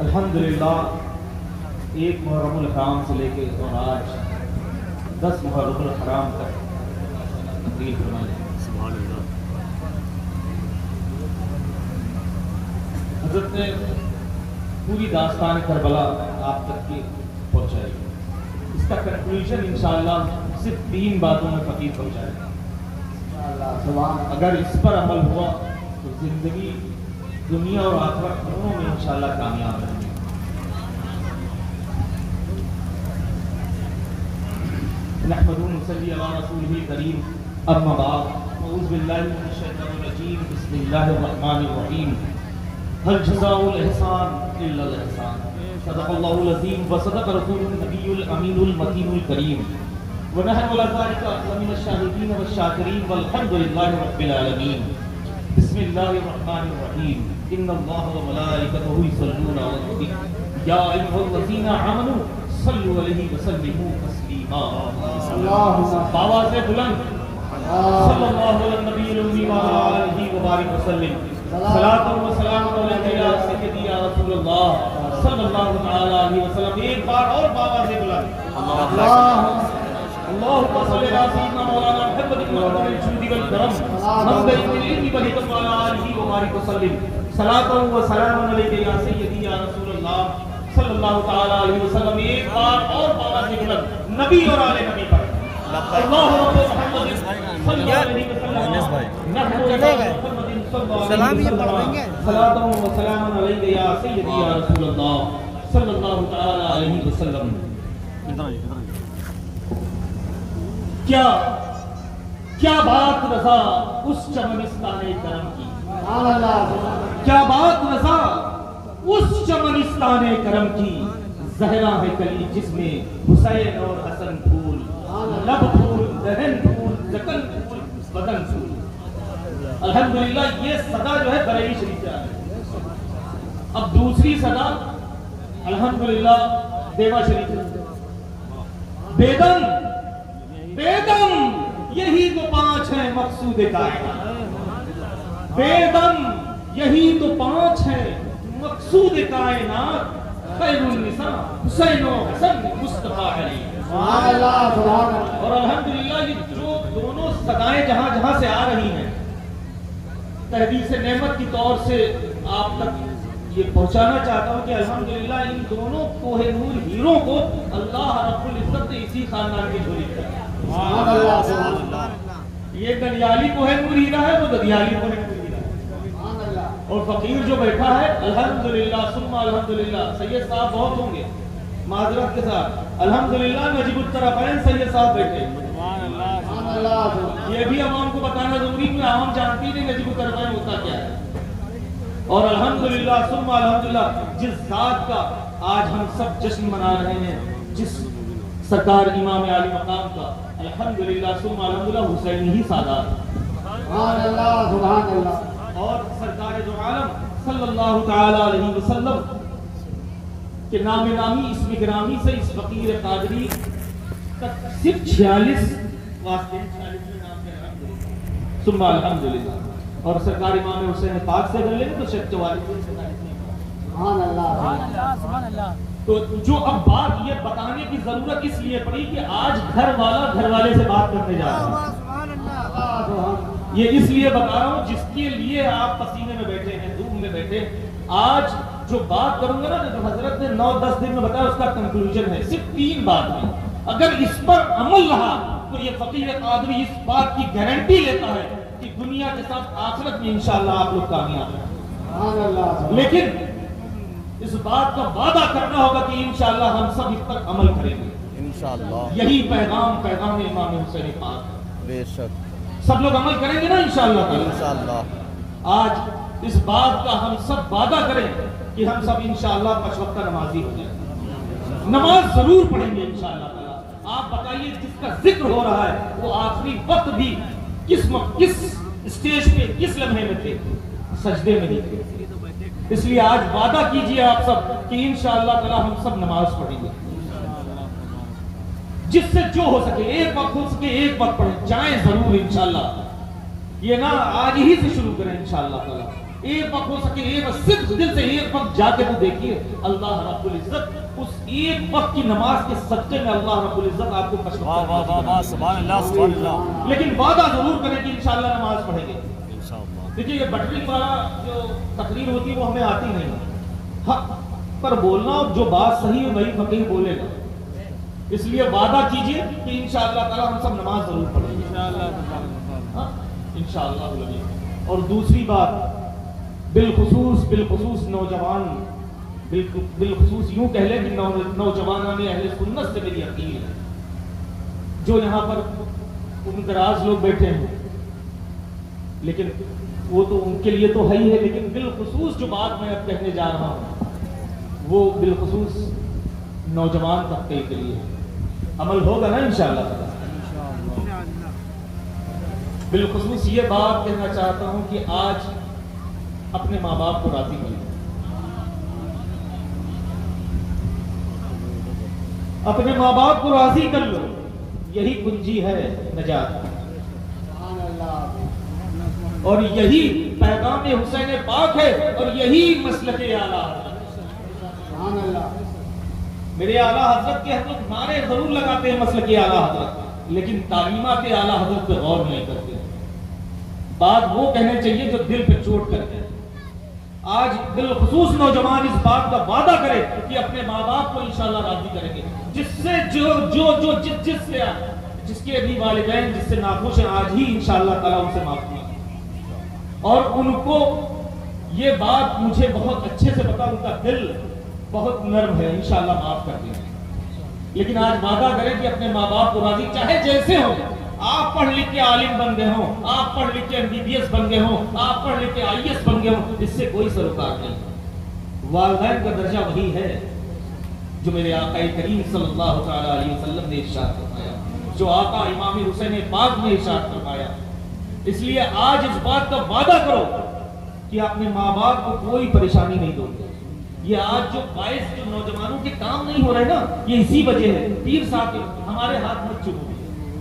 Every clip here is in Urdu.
الحمدللہ ایک محرم الحرام سے لے کے اور آج 10 محرم الحرام تک تقریر فرمائیں۔ حضرت نے پوری داستان کربلا آپ تک کی پہنچائی۔ اس کا کنکلوژن انشاءاللہ صرف 3 باتوں میں فقیر پہنچائے گا۔ اگر اس پر عمل ہوا تو زندگی دنیا اور آخرت دونوں میں انشاءاللہ کامیاب رہیں گے۔ نحمدہ ونصلی علی رسولہ الکریم، اما بعد، اعوذ باللہ من الشیطان الرجیم، بسم اللہ الرحمن الرحیم۔ هل جزاء الإحسان إلا الإحسان، صدق الله العظيم وصدق رسوله النبي الأمين المتين الكريم، ونحن على ذلك لمن الشاهدين والشاكرين والحمد لله رب العالمين۔ بسم الله الرحمن الرحيم، إن الله وملائكته يصلون على النبي يا أيها الذين آمنوا صلوا عليه وسلموا تسليما۔ آواز بلند، صلی اللہ علی النبی الأمی وعلى آلہ وبارک وسلم۔ صلاۃ و سلام علیک یا سیدی یا رسول اللہ صلی اللہ تعالی علیہ وسلم۔ ایک بار اور آواز بلند، اللہم صل علی سیدنا مولانا محمد المعظم الجود والکرم منبع العلم والحکمت وعلی آلہ وبارک وسلم۔ صلاۃ و سلام علیک یا سیدی یا رسول اللہ صلی اللہ تعالی علیہ وسلم۔ ایک بار اور آواز بلند، نبی اور آل نبی پر اللہم محمد صلی اللہ علیہ وسلم۔ سلام یہ پڑھیں گے۔ صلاۃ و سلام علیک یا سیدی یا رسول اللہ صلی اللہ تعالی علیہ وسلم۔ کیا بات رضا اس چمنستان کرم کی، کیا بات رضا اس چمنستان کرم کی، زہرا ہے کلی جس میں حسین اور حسن پھول، لب پھول، دہن پھول، زکن پھول، بدن پھول۔ الحمدللہ یہ صدا جو ہے بریلی شریف سے آئی۔ اب دوسری صدا الحمدللہ دیوا شریف سے۔ بیدم بیدم یہی تو 5 ہیں مقصود کائنات، بیدم یہی تو 5 ہیں مقصود کائنات، خیر النساء حسین و حسن مصطفیٰ علی۔ اور الحمدللہ یہ جو دونوں صدائیں جہاں جہاں سے آ رہی ہیں، تحدیث نعمت کی طور سے آپ تک یہ پہنچانا چاہتا ہوں کہ الحمدللہ ان دونوں کوہ نور ہیروں کو اللہ رب العزت نے اسی خاندان کی جھولی دیا۔ یہ دنیالی کوہ نور ہیرا ہے، وہ دنیالی کوہ نور ہیرا ہے۔ اور فقیر جو بیٹھا ہے الحمدللہ ثم الحمدللہ، سید صاحب بہت ہوں گے معذرت کے ساتھ، الحمدللہ نجیب الطرفین سید صاحب بیٹھے۔ یہ بھی عوام کو بتانا ضروری ہے، عوام جانتی نہیں نجیب الطرفین ہوتا کیا ہے۔ اور الحمدللہ ثم الحمدللہ جس ذات کا آج ہم سب جشن منا رہے ہیں، جس سرکار امام عالی مقام کا، الحمدللہ ثم الحمدللہ حسین ہی سادات، سبحان اللہ سبحان اللہ۔ اور سرکار دو عالم صلی اللہ تعالی علیہ وسلم کے نام نامی اسم گرامی سے اس فقیر قادری تک صرف 46 واسطے، 46 نام کے الحمدللہ ثم الحمدللہ۔ اور سرکار امام حسین پاک سے اگر لیں تو شیخ 44 سبحان اللہ۔ تو جو اب بات یہ بتانے کی ضرورت اس لیے پڑی کہ آج گھر والا گھر والے سے بات کرنے جا رہا ہے۔ یہ اس لیے بتا رہا ہوں جس کے لیے آپ پسینے میں بیٹھے ہیں، دھوپ میں بیٹھے۔ آج جو بات کروں گا نا، جو حضرت نے 9-10 دن میں بتایا، اس کا کنکلوژن ہے صرف 3 بات ہے۔ اگر اس پر عمل رہا تو یہ فقیر قادری اس بات کی گارنٹی لیتا ہے کہ دنیا کے ساتھ آخرت میں انشاءاللہ آپ لوگ کامیاب ہیں۔ لیکن اس بات کا وعدہ کرنا ہوگا کہ انشاءاللہ ہم سب اس پر عمل کریں گے انشاءاللہ۔ یہی پیغام امام حسین پاک، بے شک سب لوگ عمل کریں گے نا انشاءاللہ انشاءاللہ۔ آج اس بات کا ہم سب وعدہ کریں کہ ہم سب انشاءاللہ 5 وقت نمازی ہو جائیں، نماز ضرور پڑھیں گے انشاءاللہ تعالی۔ آپ بتائیے جس کا ذکر ہو رہا ہے وہ آخری وقت بھی کس اسٹیج پہ کس لمحے میں تھے؟ سجدے میں نہیں تھے۔ اس لیے آج وعدہ کیجئے آپ سب کہ انشاءاللہ تعالی ہم سب نماز پڑھیں گے، جس سے جو ہو سکے، ایک وقت ہو سکے ایک وقت پڑھیں، جائیں ضرور انشاءاللہ۔ یہ نہ آج ہی سے شروع کریں انشاءاللہ تعالی، ایک وقت ہو سکے ایک وقت صرف دل سے ایک وقت جا کے تو دیکھیے, اللہ رب العزت اس ایک وقت کی نماز کے صدقے میں اللہ رب العزت آپ کو کشف واہ واہ واہ واہ, سبحان اللہ سبحان اللہ. لیکن وعدہ ضرور کریں کہ انشاءاللہ نماز پڑھیں گے. انشاءاللہ. دیکھیے یہ بٹرنگ والا جو تقریر ہوتی ہے وہ ہمیں آتی نہیں, حق پر بولنا, جو بات صحیح ہے وہی فقیر بولے گا. اس لیے وعدہ کیجئے کہ انشاءاللہ تعالی ہم سب نماز ضرور پڑھیں گے انشاءاللہ. اور دوسری بات, بالخصوص نوجوان, بالخصوص یوں کہہ لیں کہ نوجوانان اہل سنت سے میری اپیل ہے, جو یہاں پر دراز لوگ بیٹھے ہیں, لیکن وہ تو ان کے لیے تو ہے ہی ہے, لیکن بالخصوص جو بات میں اب کہنے جا رہا ہوں وہ بالخصوص نوجوان طبقے کے لیے عمل ہوگا نا انشاءاللہ. بالخصوص یہ بات کہنا چاہتا ہوں کہ آج اپنے ماں باپ کو راضی کریں, اپنے ماں باپ کو راضی کر لو, یہی کنجی ہے نجات, اور یہی پیغام حسین پاک ہے, اور یہی مسلک اعلیٰ. میرے اعلیٰ حضرت کے ہم لوگ نعرے ضرور لگاتے ہیں مسلک اعلیٰ حضرت, لیکن تعلیمات اعلیٰ حضرت پہ غور نہیں کرتے. بات وہ کہنے چاہیے جو دل پہ چوٹ کرتے ہیں. آج بالخصوص نوجوان اس بات کا وعدہ کرے کہ اپنے ماں باپ کو انشاءاللہ راضی کریں گے, جس سے جس کے ابھی والدین جس سے ناخوش ہیں آج ہی انشاءاللہ تعالیٰ ان سے معافی, اور ان کو یہ بات مجھے بہت اچھے سے پتا, ان کا دل بہت نرم ہے, انشاءاللہ معاف کر دیں گے. لیکن آج وعدہ کریں کہ اپنے ماں باپ کو راضی, چاہے جیسے ہو, آپ پڑھ لکھ کے عالم بن گئے ہوں, آپ پڑھ لکھ کے MBBS بن گئے ہوں, آپ پڑھ لکھ کے IAS بن گئے ہوں, اس سے کوئی سروکار نہیں. والدین کا درجہ وہی ہے جو میرے آقا کریم صلی اللہ تعالی علیہ وسلم نے ارشاد فرمایا, جو آقا امام حسین پاک نے ارشاد فرمایا. اس لیے آج اس بات کا وعدہ کرو کہ اپنے ماں باپ کو کوئی پریشانی نہیں دو گے. یہ آج جو باعث جو نوجوانوں کے کام نہیں ہو رہے نا, یہ اسی وجہ ہے. پیر صاحب ہمارے ہاتھ مت چومو,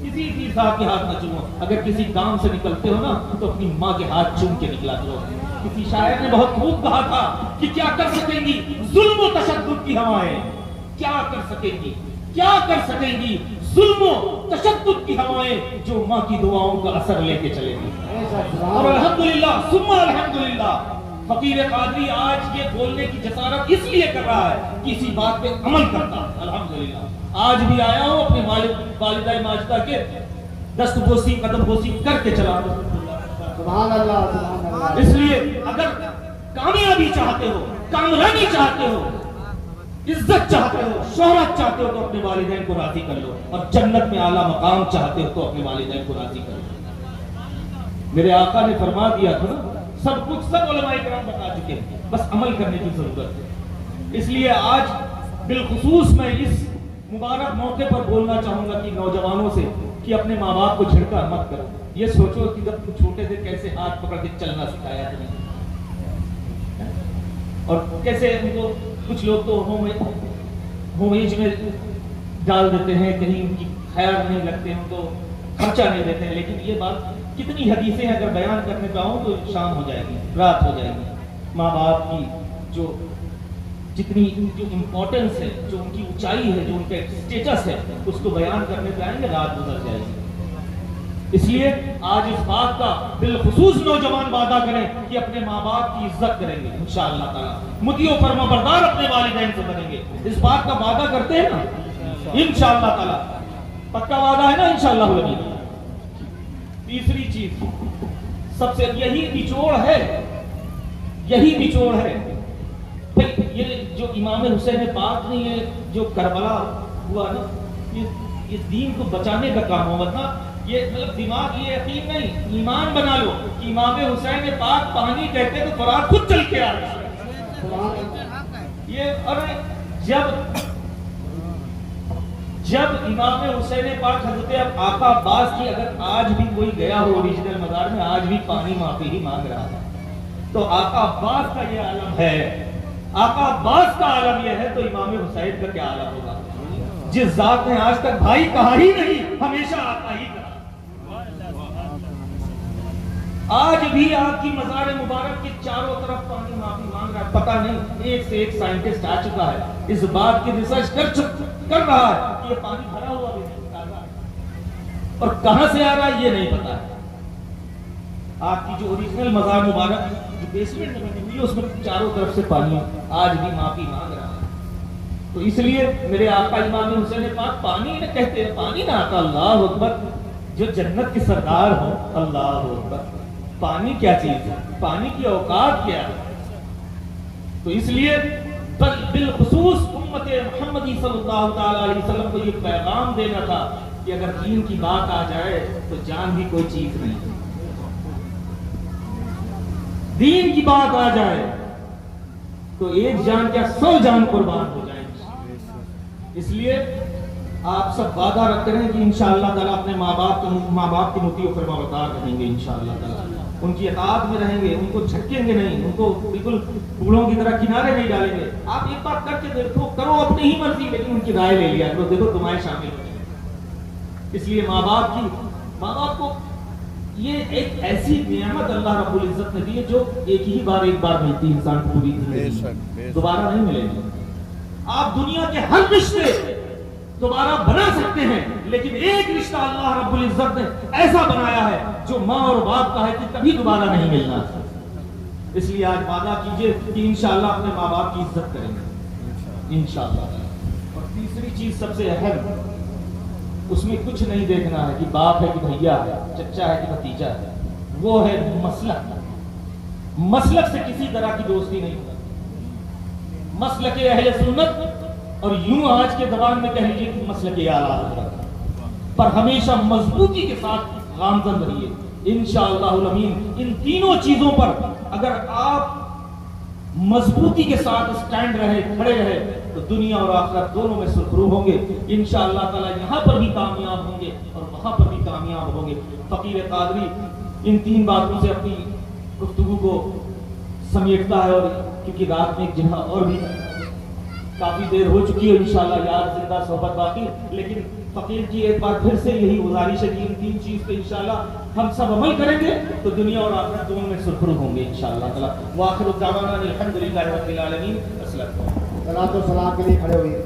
کسی پیر صاحب کے ہاتھ نہ چومو. اگر کسی کام سے نکلتے ہو نا تو اپنی ماں کے ہاتھ چوم کے نکلا کرو. کسی شاعر نے بہت خوب کہا تھا کہ کیا کر سکیں گی ظلم و تشدد کی ہوائیں, کیا کر سکیں گی, کیا کر سکیں گی ظلم و تشدد کی ہوائیں, جو ماں کی دعاؤں کا اثر لے کے چلے گی. اور الحمدللہ ثم الحمدللہ فقیر قادری آج یہ بولنے کی جسارت اس لیے کر رہا ہے کہ اسی بات پہ عمل کرتا ہے. الحمدللہ آج بھی آیا ہوں اپنے والدہ ماجدہ کے دست بوسی قدم بوسی کر کے چلا رہا ہوں. سبحان اللہ سبحان اللہ. اس لیے اگر کامیابی چاہتے ہو, کامرانی چاہتے ہو, عزت چاہتے ہو, شہرت چاہتے ہو, تو اپنے والدین کو راضی کر لو, اور جنت میں اعلیٰ مقام چاہتے ہو تو اپنے والدین کو راضی کر لو. میرے آقا نے فرما دیا تھا نا, سب کچھ سب علماء کرام بتا چکے ہیں, بس عمل کرنے کی ضرورت ہے. اس لیے آج بالخصوص میں اس مبارک موقع پر بولنا چاہوں گا کہ نوجوانوں سے کہ اپنے ماں باپ کو جھڑکا مت کرو. یہ سوچو کہ جب تم چھوٹے تھے کیسے ہاتھ پکڑ کے چلنا سکھایا تمہیں, اور کیسے ان کو کچھ لوگ تو ہوم ایج میں ڈال دیتے ہیں, کہیں ان کی خیر نہیں لگتے ہیں, ان کو خرچہ نہیں دیتے ہیں. لیکن یہ بات کتنی حدیثیں اگر بیان کرنے پہ آؤں تو شام ہو جائے گی, رات ہو جائے گی. ماں باپ کی جو جتنی جو امپورٹنس ہے, جو ان کی اونچائی ہے, جو ان کا اسٹیٹس ہے, اس کو بیان کرنے پہ آئیں گے رات گزر جائے گی. اس لیے آج اس بات کا بالخصوص نوجوان وعدہ کریں کہ اپنے ماں باپ کی عزت کریں گے انشاءاللہ تعالی, مطیع و فرما بردار اپنے والدین سے بنیں گے. اس بات کا وعدہ کرتے ہیں نا انشاءاللہ تعالی, پکا وعدہ ہے نا انشاءاللہ. تیسری چیز سب سے یہی نچوڑ ہے, یہی نچوڑ ہے بھئی, یہ جو امام حسین پاک نے یہ جو کربلا ہوا نا, یہ دین کو بچانے کا کام ہو, ورنہ یہ مطلب دماغ یہ یقین نہیں, ایمان بنا لو کہ امام حسین پاک پانی کہتے تو فرات خود چل کے آ رہا. یہ اور جب امام حسین پاک حضرت آقا عباس کی اگر آج بھی کوئی گیا ہو اوریجنل مزار میں, آج بھی پانی معافی ہی مانگ رہا ہے, تو آقا عباس کا یہ عالم ہے. آقا عباس کا عالم یہ ہے تو امام حسین کا کیا عالم ہوگا, جس ذات نے آج تک بھائی کہا ہی نہیں, ہمیشہ آقا ہی کہا. آج بھی آپ کی مزار مبارک کے چاروں طرف پانی معافی مانگ رہا ہے. پتہ نہیں ایک سے ایک سائنٹسٹ آ چکا ہے, اس بات کی ریسرچ کر رہا ہے کہ یہ پانی بھرا ہوا بھی نہیں بتا رہا ہے اور کہاں سے آ رہا ہے یہ نہیں پتا ہے. آپ کی جو اوریجنل مزار مبارک جو بیسمنٹ میں بنی ہوئی ہے اس میں چاروں طرف سے پانی آج بھی معافی مانگ رہا ہے. تو اس لیے میرے آقا امام حسین پاک پانی نہ کہتے ہیں, پانی نہ آتا. اللہ اکبر, جو جنت کے سردار ہوں, اللہ اکبر. پانی کیا چیز ہے, پانی کی اوقات کیا ہے. تو اس لیے بالخصوص امت محمدی صلی اللہ تعالی علیہ وسلم کو یہ پیغام دینا تھا کہ اگر دین کی بات آ جائے تو جان بھی کوئی چیز نہیں. دین کی بات آ جائے تو ایک جان کیا 100 جان قربان ہو جائیں. اس لیے آپ سب وعدہ رکھ رہے ہیں کہ انشاءاللہ تعالیٰ اپنے ماں باپ کی مطیع و فرمانبردار رہیں گے. انشاءاللہ تعالیٰ ان کی اطاعت میں رہیں گے, ان کو جھٹکیں گے نہیں, ان کو بالکل بوڑھوں کی طرح کنارے نہیں ڈالیں گے. آپ ایک بات کر کے دیکھو, کرو اپنی ہی مرضی, لیکن ان کی رائے لے لیا کرو, دیکھو تمہارے شامل ہو جائیں. اس لیے ماں باپ کو یہ ایک ایسی نعمت اللہ رب العزت نے دی ہے جو ایک بار ملتی ہے انسان کو پوری زندگی, دوبارہ نہیں ملے گی. آپ دنیا کے ہر رشتے دوبارہ بنا سکتے ہیں, لیکن ایک رشتہ اللہ رب العزت نے ایسا بنایا ہے جو ماں اور باپ کا ہے کہ کبھی دوبارہ نہیں ملنا. اس لیے آج وعدہ کیجئے کہ انشاءاللہ اپنے ماں باپ کی عزت کریں گے انشاءاللہ. اور تیسری چیز سب سے اہم, اس میں کچھ نہیں دیکھنا ہے کہ باپ ہے کہ بھیا ہے, چچا ہے کہ بھتیجا ہے, وہ ہے مسلک. مسلک سے کسی طرح کی دوستی نہیں ہوتی. مسلک اہل سنت, اور یوں آج کے زبان میں کہہ لیجیے کہ مسلک اعلیٰ حضرت پر ہمیشہ مضبوطی کے ساتھ گامزن رہیے انشاءاللہ الامین. ان تینوں چیزوں پر اگر آپ مضبوطی کے ساتھ اسٹینڈ رہے, کھڑے رہے, تو دنیا اور آخرت دونوں میں سرخرو ہوں گے انشاءاللہ تعالی. یہاں پر بھی کامیاب ہوں گے اور وہاں پر بھی کامیاب ہوں گے. فقیر قادری ان 3 باتوں سے اپنی گفتگو کو سمیٹتا ہے, اور کیونکہ رات میں ایک جگہ اور بھی کافی دیر ہو چکی ہے, انشاءاللہ یاد زندہ صحبت باقی. لیکن فقیر کی ایک بار پھر سے یہی گزارش ہے کہ ان 3 چیز پہ انشاءاللہ ہم سب عمل کریں گے تو دنیا اور آخرت دونوں میں سرخرو ہوں گے انشاءاللہ تعالی. وآخر دعوانا الحمدللہ رب العالمین. السلام علیکم. صلاۃ و سلام کے لیے کھڑے ہوئے.